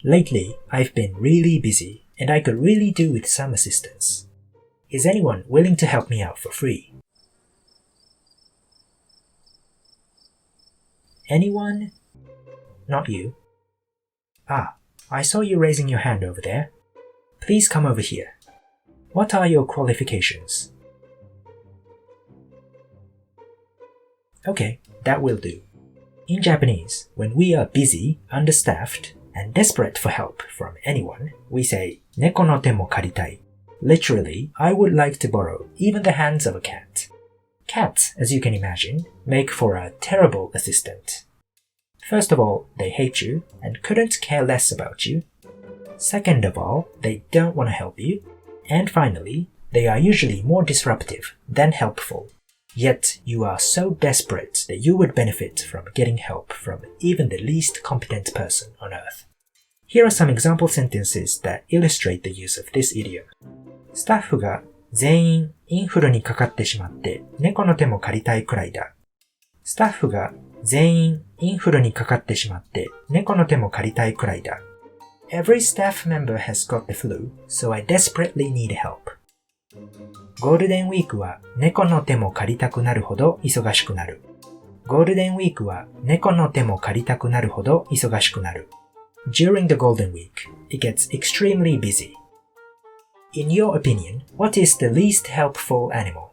Lately, I've been really busy, and I could really do with some assistance. Is anyone willing to help me out for free? Anyone? Not you. Ah, I saw you raising your hand over there. Please come over here. What are your qualifications? Okay, that will do. In Japanese, when we are busy, understaffed, and desperate for help from anyone, we say 猫の手も借りたい. Literally, I would like to borrow even the hands of a cat. Cats, as you can imagine, make for a terrible assistant. First of all, they hate you and couldn't care less about you. Second of all, they don't want to help you. And finally, they are usually more disruptive than helpful. Yet you are so desperate that you would benefit from getting help from even the least competent person on earth. Here are some example sentences that illustrate the use of this idiom. スタッフが全員インフルにかかってしまって猫の手も借りたいくらいだ。スタッフが全員インフルにかかってしまって猫の手も借りたいくらいだ。Every staff member has got the flu, so I desperately need help. ゴールデンウィークは猫の手も借りたくなるほど忙しくなる。ゴールデンウィークは猫の手も借りたくなるほど忙しくなる。During the Golden Week, it gets extremely busy. In your opinion, what is the least helpful animal?